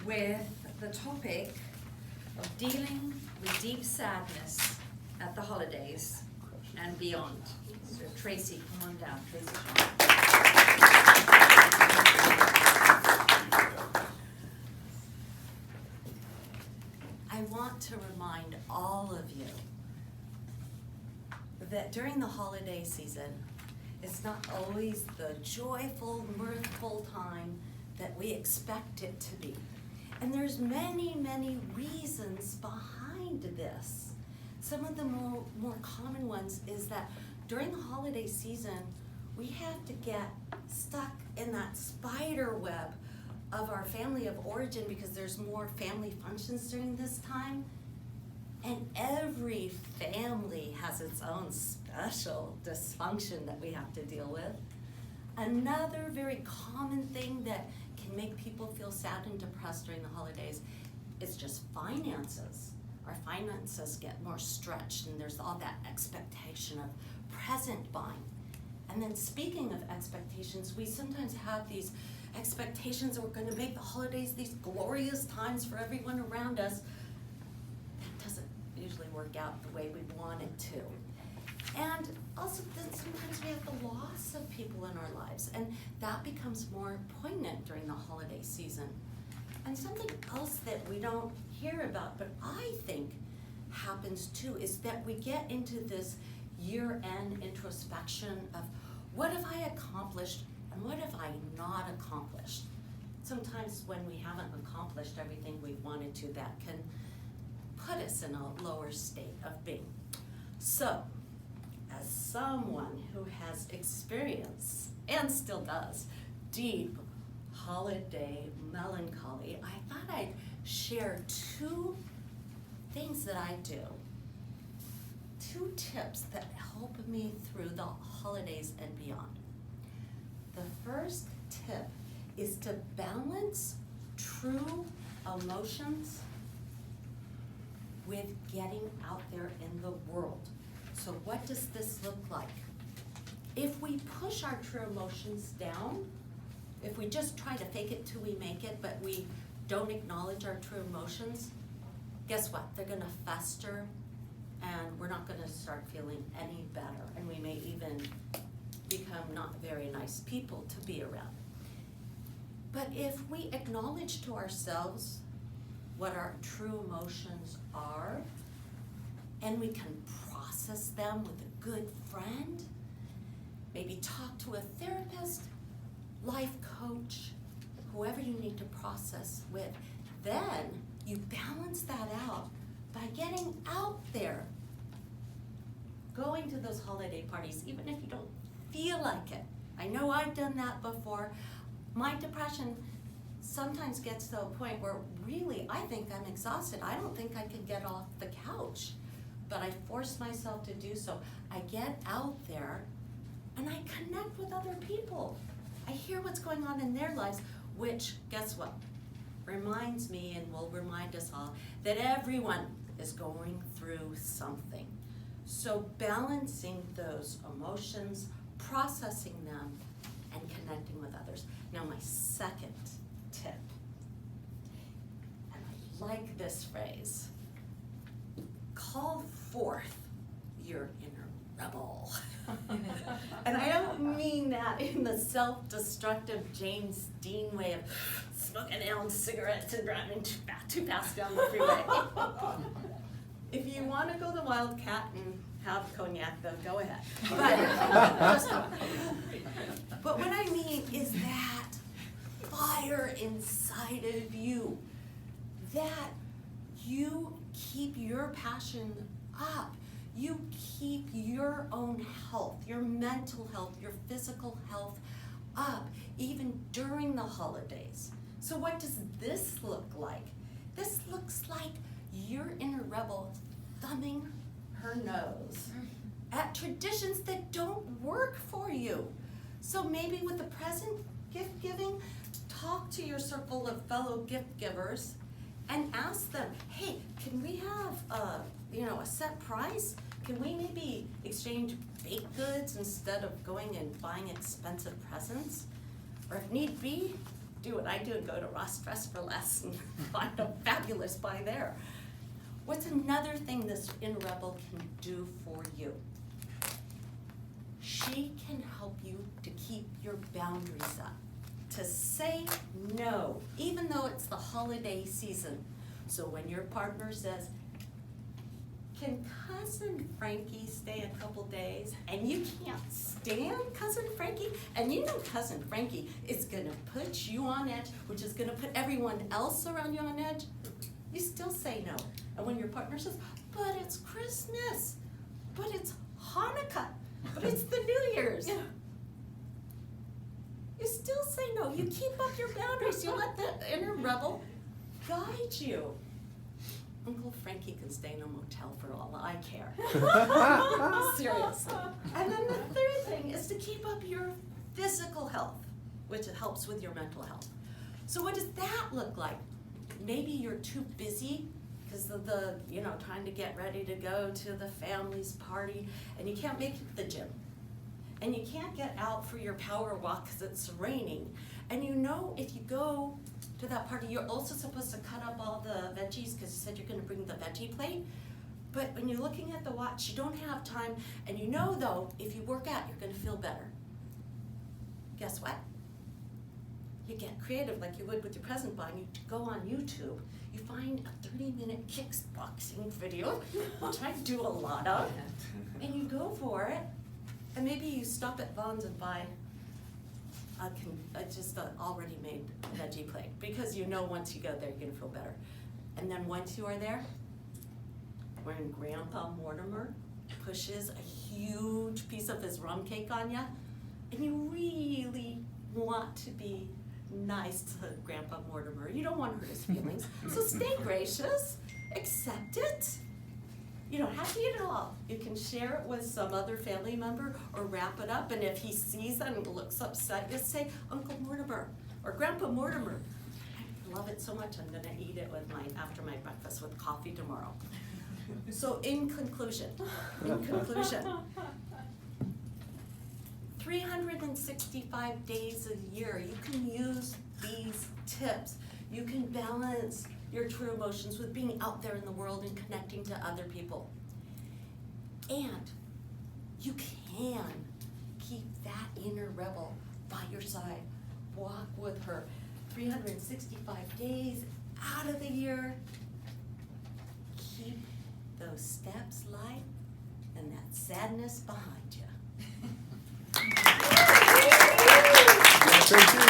with the topic of dealing with deep sadness at the holidays and beyond. So Tracy, come on down. Tracy. I want to remind all of you that during the holiday season, it's not always the joyful, mirthful time that we expect it to be. And there's many, many reasons behind this. Some of the more common ones is that during the holiday season, we have to get stuck in that spider web of our family of origin because there's more family functions during this time. And every family has its own special dysfunction that we have to deal with. Another very common thing that can make people feel sad and depressed during the holidays is just finances. Our finances get more stretched and there's all that expectation of present buying. And then speaking of expectations, we sometimes have these expectations that we're going to make the holidays these glorious times for everyone around us. That doesn't usually work out the way we want it to. And also then sometimes we have the loss of people in our lives, and that becomes more poignant during the holiday season. And something else that we don't hear about, but I think happens too, is that we get into this year-end introspection of what have I accomplished and what have I not accomplished. Sometimes when we haven't accomplished everything we wanted to, that can put us in a lower state of being. So, as someone who has experienced, and still does, deep holiday melancholy, I thought I'd share two things that I do, two tips that help me through the holidays and beyond. The first tip is to balance true emotions with getting out there in the world. So what does this look like? If we push our true emotions down, if we just try to fake it till we make it, but we don't acknowledge our true emotions, guess what? They're gonna fester and we're not gonna start feeling any better. And we may even become not very nice people to be around. But if we acknowledge to ourselves what our true emotions are, and we can process them with a good friend, maybe talk to a therapist, life coach, whoever you need to process with, then you balance that out by getting out there, going to those holiday parties, even if you don't feel like it. I know I've done that before. My depression sometimes gets to a point where really I think I'm exhausted. I don't think I can get off the couch, but I force myself to do so. I get out there and I connect with other people. I hear what's going on in their lives, which, guess what? Reminds me and will remind us all that everyone is going through something. So balancing those emotions, processing them, and connecting with others. Now my second tip, and I like this phrase, call forth your inner rebel. And I don't mean that in the self-destructive James Dean way of smoking down cigarettes and driving too fast down the freeway. If you want to go the Wildcat and have cognac, then go ahead. But what I mean is that fire inside of you, that you keep your passion up. You keep your own health, your mental health, your physical health up, even during the holidays. So what does this look like? This looks like your inner rebel thumbing her nose at traditions that don't work for you. So maybe with the present gift giving, talk to your circle of fellow gift givers and ask them, hey, can we have a set price? Can we maybe exchange baked goods instead of going and buying expensive presents? Or if need be, do what I do and go to Ross Dress for Less and find a fabulous buy there. What's another thing this inner rebel can do for you? She can help you to keep your boundaries up, to say no, even though it's the holiday season. So when your partner says, can Cousin Frankie stay a couple days? And you can't stand Cousin Frankie, and you know Cousin Frankie is gonna put you on edge, which is gonna put everyone else around you on edge, you still say no. And when your partner says, but it's Christmas, but it's Hanukkah, but it's the New Year's. You still say no. You keep up your boundaries. You let the inner rebel guide you. Uncle Frankie can stay in a motel for all I care. Seriously. And then the third thing is to keep up your physical health, which helps with your mental health. So what does that look like? Maybe you're too busy because of the, trying to get ready to go to the family's party, and you can't make it to the gym. And you can't get out for your power walk because it's raining. And if you go to that party, you're also supposed to cut up all the veggies because you said you're gonna bring the veggie plate. But when you're looking at the watch, you don't have time, and though, if you work out, you're gonna feel better. Guess what? You get creative like you would with your present buying. You go on YouTube, you find a 30-minute kickboxing video, which I do a lot of, and you go for it, and maybe you stop at Vons and buy just an already made veggie plate, because once you go there, you're gonna feel better. And then once you are there, when Grandpa Mortimer pushes a huge piece of his rum cake on you, and you really want to be nice to Grandpa Mortimer. You don't want to hurt his feelings. So stay gracious, accept it. You don't have to eat it all. You can share it with some other family member or wrap it up, and if he sees that and looks upset, just say, Uncle Mortimer or Grandpa Mortimer, I love it so much I'm gonna eat it after my breakfast with coffee tomorrow. So in conclusion, 365 days a year, you can use these tips. You can balance your true emotions with being out there in the world and connecting to other people. And you can keep that inner rebel by your side. Walk with her 365 days out of the year. Keep those steps light and that sadness behind you. Thank you.